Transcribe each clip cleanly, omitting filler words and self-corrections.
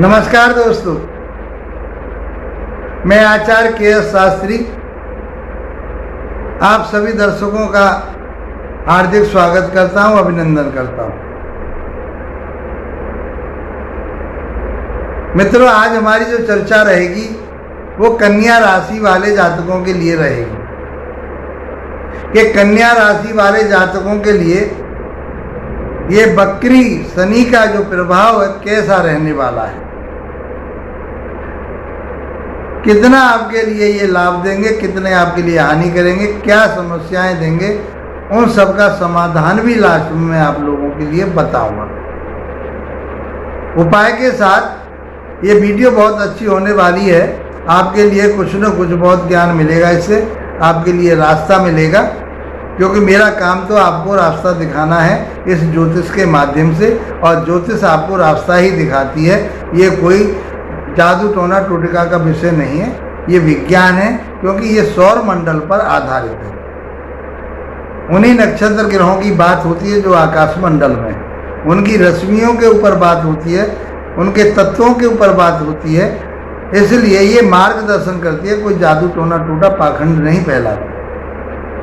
नमस्कार दोस्तों, मैं आचार्य के.एस. शास्त्री आप सभी दर्शकों का हार्दिक स्वागत करता हूं, अभिनंदन करता हूं। मित्रों, आज हमारी जो चर्चा रहेगी वो कन्या राशि वाले जातकों के लिए रहेगी कि कन्या राशि वाले जातकों के लिए ये बकरी शनि का जो प्रभाव है कैसा रहने वाला है, कितना आपके लिए ये लाभ देंगे, कितने आपके लिए हानि करेंगे, क्या समस्याएं देंगे, उन सब का समाधान भी लास्ट में मैं आप लोगों के लिए बताऊंगा। उपाय के साथ ये वीडियो बहुत अच्छी होने वाली है। आपके लिए कुछ न कुछ बहुत ज्ञान मिलेगा, इससे आपके लिए रास्ता मिलेगा, क्योंकि मेरा काम तो आपको रास्ता दिखाना है इस ज्योतिष के माध्यम से, और ज्योतिष आपको रास्ता ही दिखाती है। ये कोई जादू टोना टोटका का विषय नहीं है, ये विज्ञान है, क्योंकि ये सौर मंडल पर आधारित है। उन्हीं नक्षत्र ग्रहों की बात होती है जो आकाश मंडल में, उनकी रश्मियों के ऊपर बात होती है, उनके तत्वों के ऊपर बात होती है। इसलिए ये मार्गदर्शन करती है, कोई जादू टोना टोटा पाखंड नहीं फैलाती।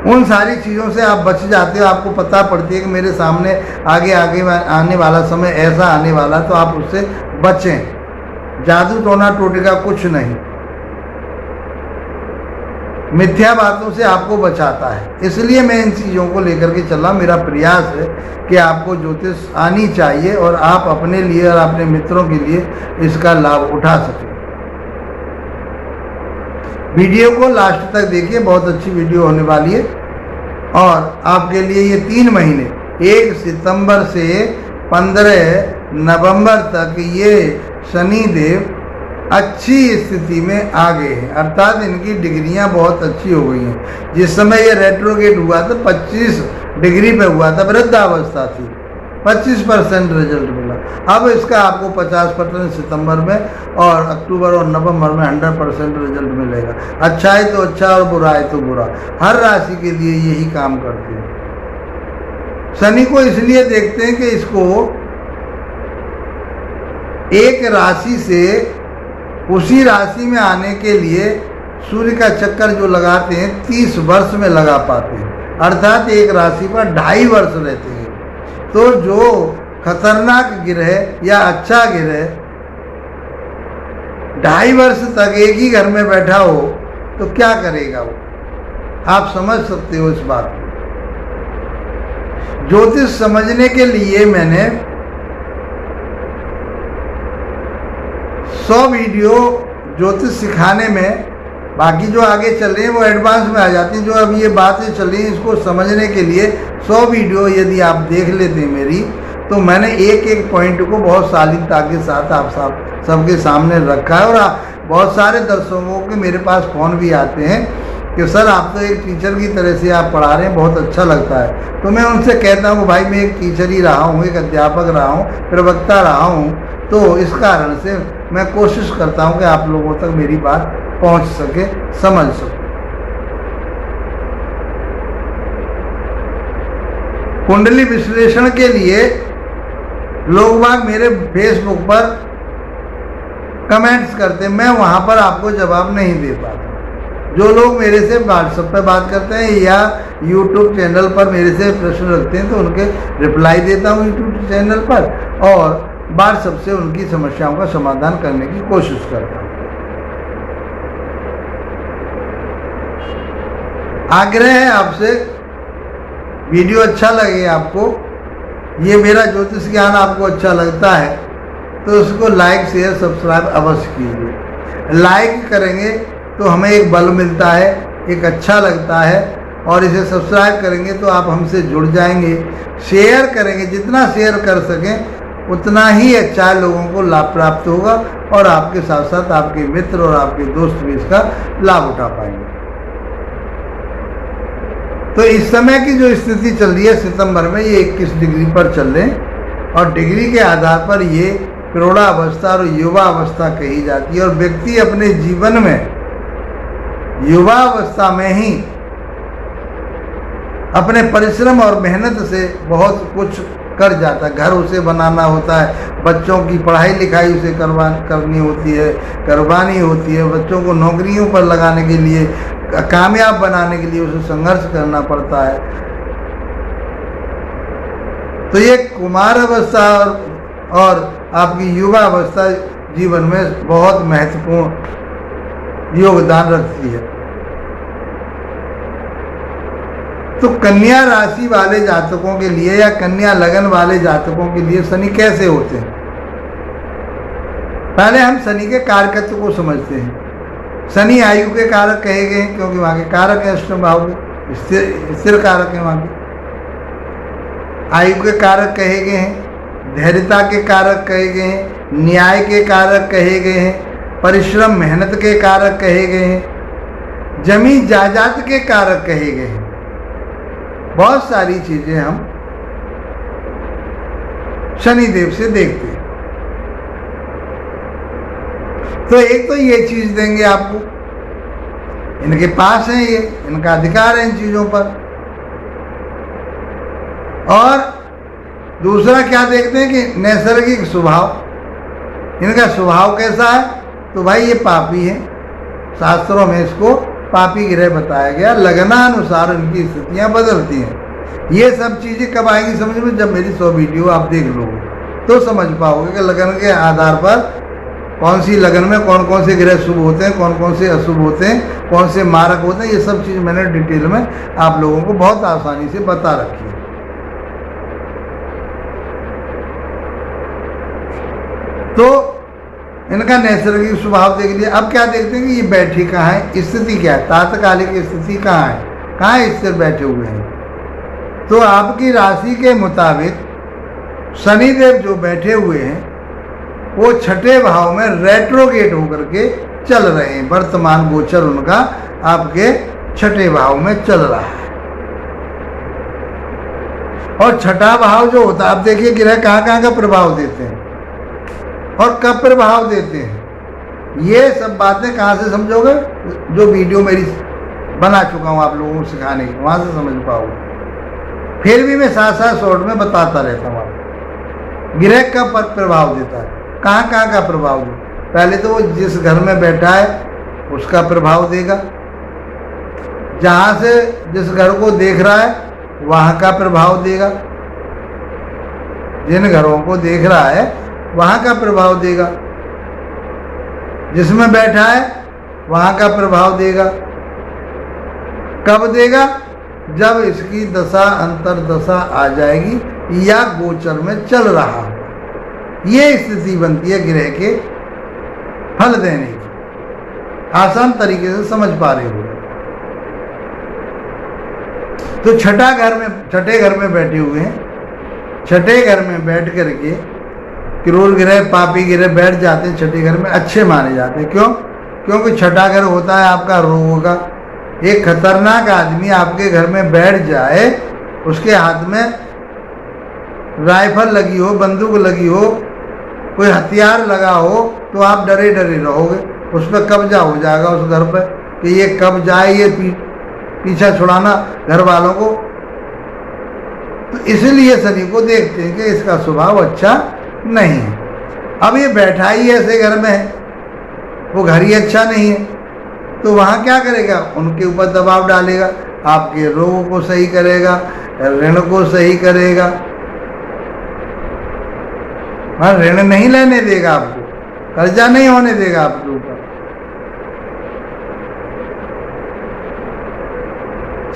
उन सारी चीज़ों से आप बच जाते हो। आपको पता पड़ती है कि मेरे सामने आगे आने वाला समय ऐसा आने वाला, तो आप उससे बचें। जादू टोना टोटका कुछ नहीं, मिथ्या बातों से आपको बचाता है। इसलिए मैं इन चीज़ों को लेकर के चला। मेरा प्रयास है कि आपको ज्योतिष आनी चाहिए और आप अपने लिए और अपने मित्रों के लिए इसका लाभ उठा सकें। वीडियो को लास्ट तक देखिए, बहुत अच्छी वीडियो होने वाली है। और आपके लिए ये 3 महीने 1 सितंबर से 15 नवंबर तक ये शनि देव अच्छी स्थिति में आ गए हैं, अर्थात इनकी डिग्रियां बहुत अच्छी हो गई हैं। जिस समय ये रेट्रोगेट हुआ था 25 डिग्री पे हुआ था, वृद्धावस्था थी, 25% रिजल्ट मिला। अब इसका आपको 50% सितंबर में और अक्टूबर और नवंबर में 100% रिजल्ट मिलेगा। अच्छा है तो अच्छा और बुरा है तो बुरा, हर राशि के लिए यही काम करते हैं। शनि को इसलिए देखते हैं कि इसको एक राशि से उसी राशि में आने के लिए सूर्य का चक्कर जो लगाते हैं 30 वर्ष में लगा पाते हैं, अर्थात एक राशि पर 2.5 वर्ष रहते हैं। तो जो खतरनाक ग्रह या अच्छा ग्रह 2.5 वर्ष तक एक ही घर में बैठा हो तो क्या करेगा वो, आप समझ सकते हो इस बात को। ज्योतिष समझने के लिए मैंने 100 वीडियो ज्योतिष सिखाने में, बाकी जो आगे चल रहे हैं वो एडवांस में आ जाती हैं। जो अब ये बातें चल रही हैं इसको समझने के लिए 100 वीडियो यदि आप देख लेते हैं मेरी, तो मैंने एक एक पॉइंट को बहुत शालीनता के साथ आप सबके सामने रखा है। और बहुत सारे दर्शकों के मेरे पास फ़ोन भी आते हैं कि सर आप तो एक टीचर की तरह से आप पढ़ा रहे हैं, बहुत अच्छा लगता है। तो मैं उनसे कहता हूँ भाई, मैं एक टीचर ही रहा हूँ, एक अध्यापक रहा हूँ, प्रवक्ता रहा हूँ, तो इस कारण से मैं कोशिश करता हूँ कि आप लोगों तक मेरी बात पहुँच सके, समझ सके। कुंडली विश्लेषण के लिए लोग बाग मेरे फेसबुक पर कमेंट्स करते हैं, मैं वहाँ पर आपको जवाब नहीं दे पाता। जो लोग मेरे से व्हाट्सएप पर बात करते हैं या यूट्यूब चैनल पर मेरे से प्रश्न रखते हैं तो उनके रिप्लाई देता हूँ यूट्यूब चैनल पर, और व्हाट्सएप से उनकी समस्याओं का समाधान करने की कोशिश करता हूँ। आग्रह है आपसे, वीडियो अच्छा लगे आपको, ये मेरा ज्योतिष ज्ञान आपको अच्छा लगता है तो उसको लाइक शेयर सब्सक्राइब अवश्य कीजिए। लाइक करेंगे तो हमें एक बल मिलता है, एक अच्छा लगता है, और इसे सब्सक्राइब करेंगे तो आप हमसे जुड़ जाएंगे। शेयर करेंगे, जितना शेयर कर सकें उतना ही अच्छा लोगों को लाभ प्राप्त होगा, और आपके साथ साथ आपके मित्र और आपके दोस्त भी इसका लाभ उठा पाएंगे। तो इस समय की जो स्थिति चल रही है सितंबर में, ये 21 डिग्री पर चल रहे हैं, और डिग्री के आधार पर ये प्रौढ़ावस्था और युवा अवस्था कही जाती है। और व्यक्ति अपने जीवन में युवा अवस्था में ही अपने परिश्रम और मेहनत से बहुत कुछ कर जाता है। घर उसे बनाना होता है, बच्चों की पढ़ाई लिखाई उसे करनी होती है, करवानी होती है, बच्चों को नौकरियों पर लगाने के लिए, कामयाब बनाने के लिए उसे संघर्ष करना पड़ता है। तो ये कुमार अवस्था और आपकी युवा अवस्था जीवन में बहुत महत्वपूर्ण योगदान रखती है। तो कन्या राशि वाले जातकों के लिए या कन्या लगन वाले जातकों के लिए शनि कैसे होते हैं? पहले हम शनि के कारकत्व को समझते हैं। शनि आयु के कारक कहे गए हैं क्योंकि वहां के कारक है अष्टम भाव के, स्थिर कारक है वहां के। आयु के कारक कहे गए हैं, धैर्यता के कारक कहे गए हैं, न्याय के कारक कहे गए हैं, परिश्रम मेहनत के कारक कहे गए हैं, जमीन जायदाद के कारक कहे गए हैं। बहुत सारी चीजें हम शनिदेव से देखते हैं। तो एक तो ये चीज देंगे आपको, इनके पास है, ये इनका अधिकार है इन चीजों पर। और दूसरा क्या देखते हैं कि नैसर्गिक स्वभाव, इनका स्वभाव कैसा है? तो भाई ये पापी है, शास्त्रों में इसको पापी ग्रह बताया गया। लगनानुसार इनकी स्थितियां बदलती हैं। ये सब चीजें कब आएंगी समझ में? जब मेरी 100 वीडियो आप देख लोगे तो समझ पाओगे कि लगन के आधार पर कौन सी लगन में कौन कौन से ग्रह शुभ होते हैं, कौन कौन से अशुभ होते हैं, कौन से मारक होते हैं। ये सब चीज मैंने डिटेल में आप लोगों को बहुत आसानी से बता रखी है। तो इनका नैसर्गिक स्वभाव देख लिया। अब क्या देखते हैं कि ये बैठे कहाँ है, स्थिति क्या है, तात्कालिक स्थिति कहाँ है, कहाँ स्थिर बैठे हुए हैं। तो आपकी राशि के मुताबिक शनिदेव जो बैठे हुए हैं वो छठे भाव में रेट्रोगेट होकर के चल रहे हैं। वर्तमान गोचर उनका आपके छठे भाव में चल रहा है। और छठा भाव जो होता है, आप देखिए ग्रह कहाँ कहाँ का प्रभाव देते हैं और कब प्रभाव देते हैं। ये सब बातें कहाँ से समझोगे? जो वीडियो मेरी बना चुका हूँ आप लोगों को सिखाने की, वहाँ से समझ पाओगे। फिर भी मैं साथ साथ शॉर्ट में बताता रहता हूँ आपको ग्रह कब पर प्रभाव देता है, कहाँ कहाँ का प्रभाव देता है। पहले तो वो जिस घर में बैठा है उसका प्रभाव देगा, जहाँ से जिस घर को देख रहा है वहाँ का प्रभाव देगा, जिन घरों को देख रहा है वहाँ का प्रभाव देगा, जिसमें बैठा है वहाँ का प्रभाव देगा। कब देगा? जब इसकी दशा अंतरदशा आ जाएगी या गोचर में चल रहा होगा। ये स्थिति बनती है ग्रह के फल देने की। आसान तरीके से समझ पा रहे हो। तो छठे घर में बैठे हुए हैं। छठे घर में बैठ करके क्रूर ग्रह, पापी ग्रह बैठ जाते हैं छठे घर में, अच्छे माने जाते हैं। क्यों? क्योंकि छठा घर होता है आपका रोग का। एक खतरनाक आदमी आपके घर में बैठ जाए, उसके हाथ में राइफल लगी हो, बंदूक लगी हो, कोई हथियार लगा हो, तो आप डरे डरे रहोगे। उस पर कब्जा हो जाएगा उस घर पर कि ये कब जाए, ये पीछा छुड़ाना घर वालों को। तो इसलिए शनि को देखते हैं कि इसका स्वभाव अच्छा नहीं है। अब ये बैठा ही ऐसे घर में है, वो घर ही अच्छा नहीं है, तो वहाँ क्या करेगा? उनके ऊपर दबाव डालेगा, आपके रोगों को सही करेगा, ऋण को सही करेगा। हाँ, ऋण नहीं लेने देगा आपको, कर्जा नहीं होने देगा आपके ऊपर,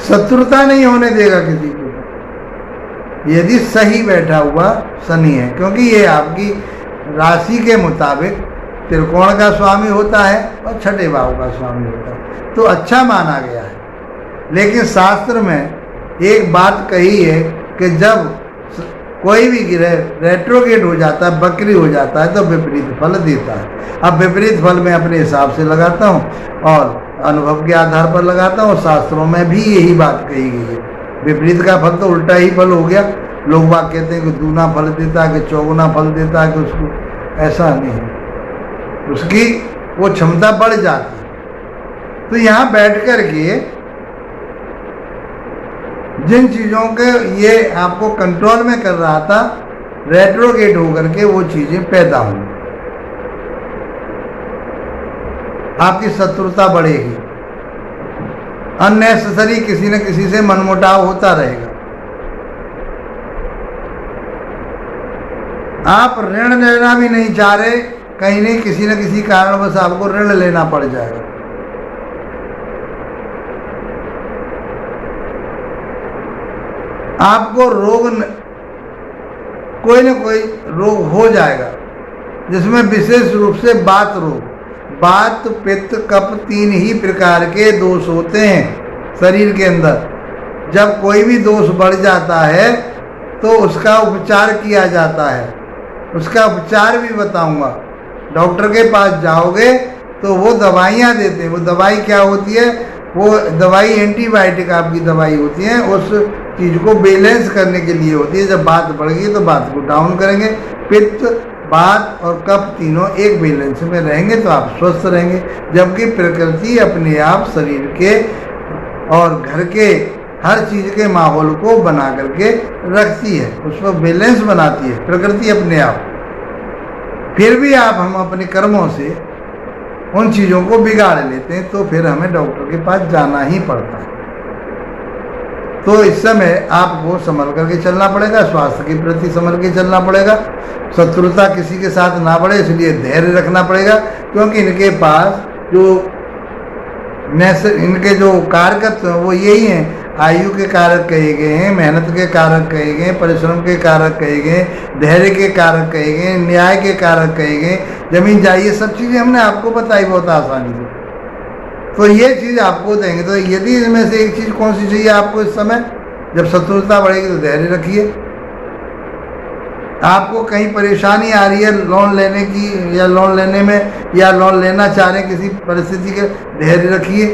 शत्रुता नहीं होने देगा किसी के ऊपर, यदि सही बैठा हुआ शनि है। क्योंकि ये आपकी राशि के मुताबिक त्रिकोण का स्वामी होता है और छठे भाव का स्वामी होता है, तो अच्छा माना गया है। लेकिन शास्त्र में एक बात कही है कि जब कोई भी ग्रह रेट्रोगेट हो जाता है, बकरी हो जाता है, तो विपरीत फल देता है। अब विपरीत फल मैं अपने हिसाब से लगाता हूँ और अनुभव के आधार पर लगाता हूँ। शास्त्रों में भी यही बात कही गई है। विपरीत का फल तो उल्टा ही फल हो गया। लोग बात कहते हैं कि दूना फल देता है, कि चौगुना फल देता है, कि उसको ऐसा नहीं है, उसकी वो क्षमता बढ़ जाती है। तो यहाँ बैठ कर के जिन चीज़ों के ये आपको कंट्रोल में कर रहा था, रेट्रोगेट होकर के वो चीज़ें पैदा होंगी। आपकी शत्रुता बढ़ेगी, अननेसेसरी किसी न किसी से मनमुटाव होता रहेगा। आप ऋण लेना भी नहीं चाह रहे, कहीं नहीं किसी न किसी कारणवश आपको ऋण लेना पड़ जाएगा। आपको रोग कोई न कोई रोग हो जाएगा, जिसमें विशेष रूप से बात रोग, बात पित्त कफ 3 ही प्रकार के दोष होते हैं शरीर के अंदर। जब कोई भी दोष बढ़ जाता है तो उसका उपचार किया जाता है। उसका उपचार भी बताऊंगा। डॉक्टर के पास जाओगे तो वो दवाइयाँ देते हैं। वो दवाई क्या होती है? वो दवाई एंटीबायोटिक आपकी दवाई होती है, उस चीज़ को बैलेंस करने के लिए होती है। जब बात बढ़ गई तो बात को डाउन करेंगे। पित्त, बात और कफ तीनों एक बैलेंस में रहेंगे तो आप स्वस्थ रहेंगे। जबकि प्रकृति अपने आप शरीर के और घर के हर चीज़ के माहौल को बना करके रखती है, उसको बैलेंस बनाती है प्रकृति अपने आप। फिर भी हम अपने कर्मों से उन चीज़ों को बिगाड़ लेते हैं, तो फिर हमें डॉक्टर के पास जाना ही पड़ता है। तो इस समय आपको संभल करके चलना पड़ेगा, स्वास्थ्य के प्रति संभल के चलना पड़ेगा। शत्रुता किसी के साथ ना बढ़े, इसलिए धैर्य रखना पड़ेगा। क्योंकि इनके पास इनके जो कारक वो यही हैं। आयु के कारक कहे गए हैं, मेहनत के कारक कहे गए, परिश्रम के कारक कहे गए, धैर्य के कारक कहे गए, न्याय के कारक कहे गए, जमीन जाइए, सब चीज़ें हमने आपको बताई बहुत आसानी से। तो ये चीज़ आपको देंगे। तो यदि इनमें से एक चीज़ कौन सी चाहिए आपको इस समय? जब शत्रुता बढ़ेगी तो धैर्य रखिए। आपको कहीं परेशानी आ रही है लोन लेने की, या लोन लेने में, या लोन लेना चाह रहे हैं किसी परिस्थिति के, धैर्य रखिए।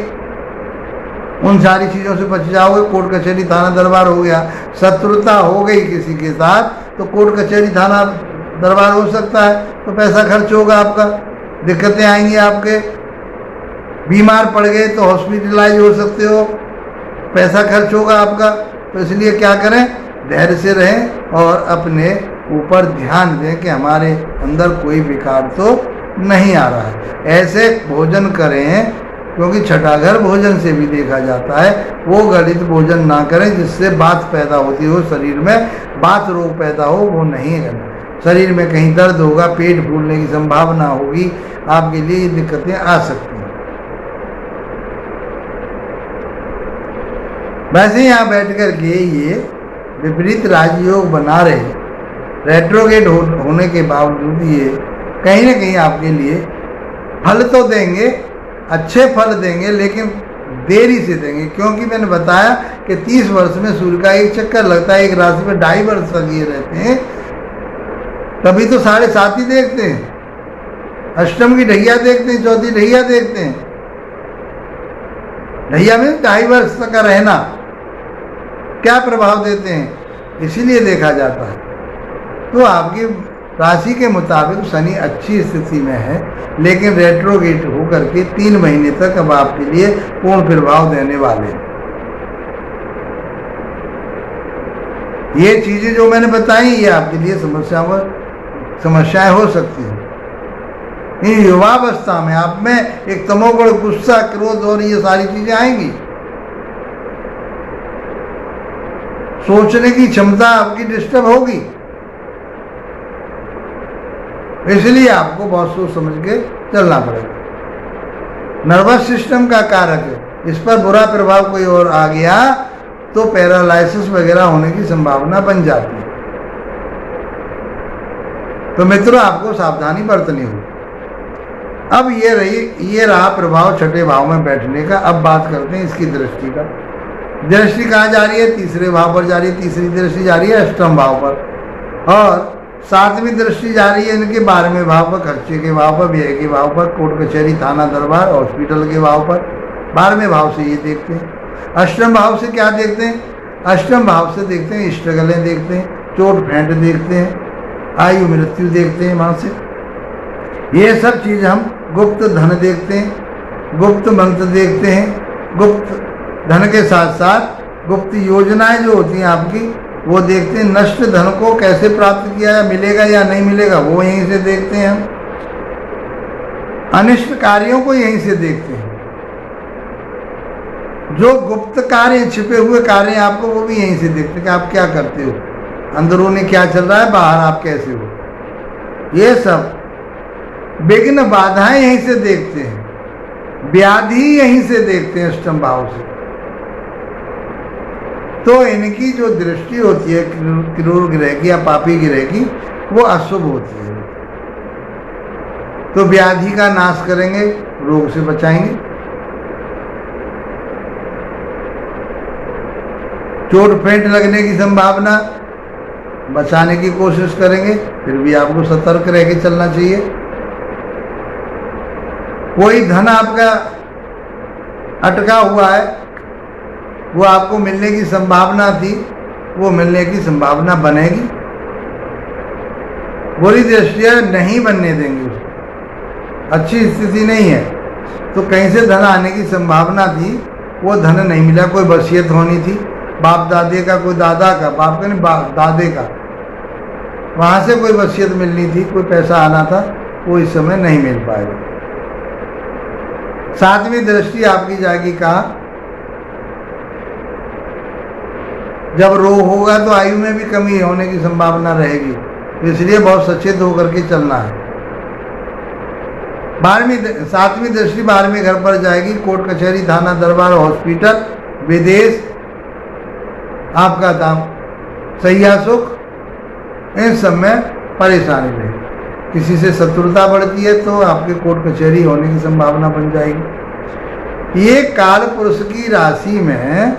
उन सारी चीज़ों से बच जाओगे। कोर्ट कचहरी थाना दरबार हो गया, शत्रुता हो गई किसी के साथ तो कोर्ट कचहरी थाना दरबार हो सकता है, तो पैसा खर्च होगा आपका, दिक्कतें आएंगी आपके। बीमार पड़ गए तो हॉस्पिटलाइज हो सकते हो, पैसा खर्च होगा आपका। तो इसलिए क्या करें? धैर्य से रहें और अपने ऊपर ध्यान दें कि हमारे अंदर कोई विकार तो नहीं आ रहा है। ऐसे भोजन करें, क्योंकि छठाघर भोजन से भी देखा जाता है। वो गलित भोजन ना करें जिससे बात पैदा होती हो शरीर में, बात रोग पैदा हो, वो नहीं करना। शरीर में कहीं दर्द होगा, पेट फूलने की संभावना होगी, आपके लिए दिक्कतें आ सकती हैं। वैसे यहाँ बैठ कर के ये विपरीत राजयोग बना रहे, रेट्रोगेट होने के बावजूद ये कहीं ना कहीं आपके लिए फल तो देंगे, अच्छे फल देंगे, लेकिन देरी से देंगे। क्योंकि मैंने बताया कि 30 वर्ष में सूर्य का एक चक्कर लगता है, एक राशि में 2.5 वर्ष तक ये रहते हैं, तभी तो 7.5 ही देखते हैं। अष्टम की ढैया देखते हैं, चौथी ढैया देखते हैं। ढैया में 2.5 वर्ष तक का रहना क्या प्रभाव देते हैं, इसीलिए देखा जाता है। तो आपकी राशि के मुताबिक शनि अच्छी स्थिति में है, लेकिन रेट्रोगेट होकर के 3 महीने तक अब आपके लिए पूर्ण प्रभाव देने वाले हैं। ये चीजें जो मैंने बताई, ये आपके लिए समस्याएं हो सकती हैं। इन युवावस्था में आप में एक तमोगुण, गुस्सा, क्रोध और ये सारी चीजें आएंगी। सोचने की क्षमता आपकी डिस्टर्ब होगी, इसलिए आपको बहुत सोच समझ के चलना पड़ेगा। नर्वस सिस्टम का कारक है, इस पर बुरा प्रभाव कोई और आ गया तो पैरालाइसिस वगैरह होने की संभावना बन जाती है। तो मित्रों, आपको सावधानी बरतनी होगी। अब ये रहा प्रभाव छठे भाव में बैठने का। अब बात करते हैं इसकी दृष्टि का। दृष्टि कहाँ जा रही है? तीसरे भाव पर जा रही है। तीसरी दृष्टि जा रही है अष्टम भाव पर, और 7वीं दृष्टि जा रही है इनके 12वें भाव पर, खर्चे के भाव पर, व्यय के भाव पर, कोर्ट कचहरी थाना दरबार हॉस्पिटल के भाव पर। 12वें भाव से ये देखते हैं। अष्टम भाव से क्या देखते हैं? अष्टम भाव से देखते हैं स्ट्रगलें देखते हैं, चोट फेंट देखते हैं, आयु मृत्यु देखते हैं। वहाँ से ये सब चीज़ हम गुप्त धन देखते हैं, गुप्त मंत्र देखते हैं। गुप्त धन के साथ साथ गुप्त योजनाएं जो होती हैं आपकी, वो देखते हैं। नष्ट धन को कैसे प्राप्त किया है, मिलेगा या नहीं मिलेगा, वो यहीं से देखते हैं हम। अनिष्ट कार्यों को यहीं से देखते हैं। जो गुप्त कार्य, छिपे हुए कार्य आपको, वो भी यहीं से देखते हैं कि आप क्या करते हो, अंदरूनी क्या चल रहा है, बाहर आप कैसे हो। ये सब विघ्न बाधाएं यहीं से देखते हैं, व्याधि यहीं से देखते हैं, अष्टम भाव से। तो इनकी जो दृष्टि होती है क्रूर ग्रह की या पापी ग्रह की, वो अशुभ होती है। तो व्याधि का नाश करेंगे, रोग से बचाएंगे। चोट फेंट लगने की संभावना, बचाने की कोशिश करेंगे, फिर भी आपको सतर्क रह के चलना चाहिए। कोई धन आपका अटका हुआ है, वो आपको मिलने की संभावना थी, वो मिलने की संभावना बनेगी। बुरी दृष्टियां नहीं बनने देंगे उसको, अच्छी स्थिति नहीं है। तो कहीं से धन आने की संभावना थी, वो धन नहीं मिला। कोई वसीयत होनी थी, बाप दादे का, कोई दादा का, बाप का नहीं, दादे का, वहां से कोई वसीयत मिलनी थी, कोई पैसा आना था, वो इस समय नहीं मिल पाएगा। सातवीं दृष्टि आपकी जाएगी कहाँ? जब रोग होगा तो आयु में भी कमी होने की संभावना रहेगी, तो इसलिए बहुत सचेत होकर के चलना है। सातवीं दृष्टि 12वें घर पर जाएगी। कोर्ट कचहरी, थाना, दरबार, हॉस्पिटल, विदेश, आपका दाम, सैया सुख, इन सब में परेशानी रहेगी। किसी से शत्रुता बढ़ती है तो आपके कोर्ट कचहरी होने की संभावना बन जाएगी। ये काल पुरुष की राशि में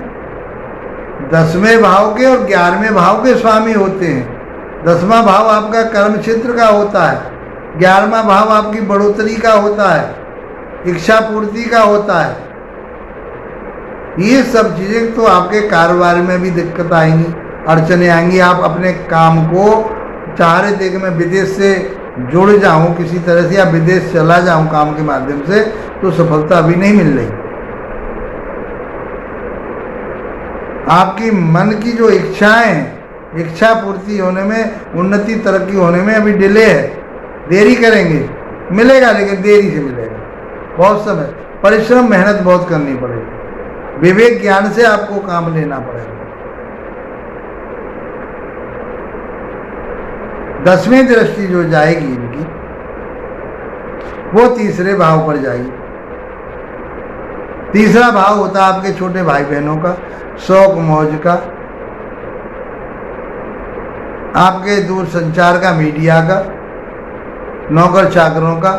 10वें भाव के और 11वें भाव के स्वामी होते हैं। 10वां भाव आपका कर्म क्षेत्र का होता है, 11वां भाव आपकी बढ़ोतरी का होता है, इच्छा पूर्ति का होता है। ये सब चीजें तो आपके कारोबार में भी दिक्कत आएंगी, अड़चने आएंगी। आप अपने काम को चाह रहे थे कि मैं विदेश से जुड़ जाऊं किसी तरह से, या विदेश चला जाऊं काम के माध्यम से, तो सफलता अभी नहीं मिल रही। आपकी मन की जो इच्छाएं, इच्छा पूर्ति होने में, उन्नति तरक्की होने में अभी डिले है, देरी करेंगे, मिलेगा लेकिन देरी से मिलेगा। बहुत समय, परिश्रम, मेहनत बहुत करनी पड़ेगी, विवेक ज्ञान से आपको काम लेना पड़ेगा। 10वीं दृष्टि जो जाएगी इनकी, वो तीसरे भाव पर जाएगी। तीसरा भाव होता है आपके छोटे भाई बहनों का, शौक मौज का, आपके दूर संचार का, मीडिया का, नौकर चाकरों का,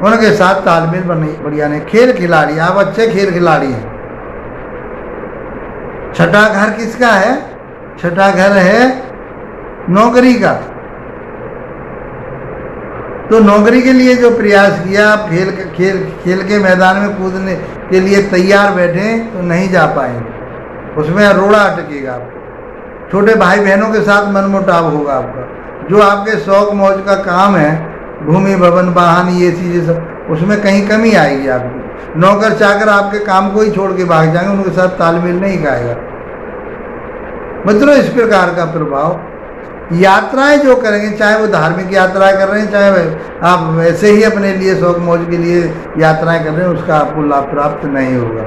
उनके साथ तालमेल बढ़िया नहीं। खेल खिलाड़ी, आप अच्छे खेल खिलाड़ी हैं। छठा घर किसका है? छठा घर है नौकरी का। तो नौकरी के लिए जो प्रयास किया, आप खेल के मैदान में कूदने के लिए तैयार बैठे तो नहीं जा पाएंगे, उसमें रोड़ा अटकेगा आपको। छोटे भाई बहनों के साथ मनमुटाव होगा आपका। जो आपके शौक मौज का काम है, भूमि भवन वाहन ये चीजें सब, उसमें कहीं कमी आएगी आपकी। नौकर चाकर आपके काम को ही छोड़ के भाग जाएंगे, उनके साथ तालमेल नहीं खाएगा। मित्रों, इस प्रकार का प्रभाव यात्राएं जो करेंगे, चाहे वो धार्मिक यात्राएं कर रहे हैं, चाहे आप वैसे ही अपने लिए शौक मौज के लिए यात्राएं कर रहे हैं, उसका आपको लाभ प्राप्त नहीं होगा।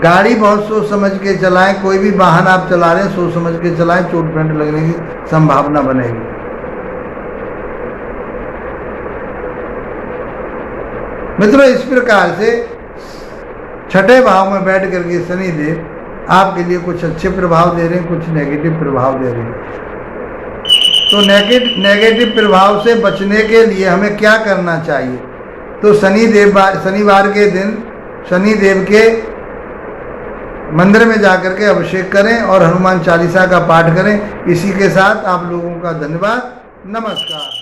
गाड़ी बहुत सोच समझ के चलाएं, कोई भी वाहन आप चला रहे हैं सोच समझ के चलाएं, चोट पेंट लगने की संभावना बनेगी। मित्रों, इस प्रकार से छठे भाव में बैठ करके शनिदेव आपके लिए कुछ अच्छे प्रभाव दे रहे हैं, कुछ नेगेटिव प्रभाव दे रहे हैं। तो नेगेटिव प्रभाव से बचने के लिए हमें क्या करना चाहिए? तो शनिवार के दिन शनिदेव के मंदिर में जाकर के अभिषेक करें और हनुमान चालीसा का पाठ करें। इसी के साथ आप लोगों का धन्यवाद, नमस्कार।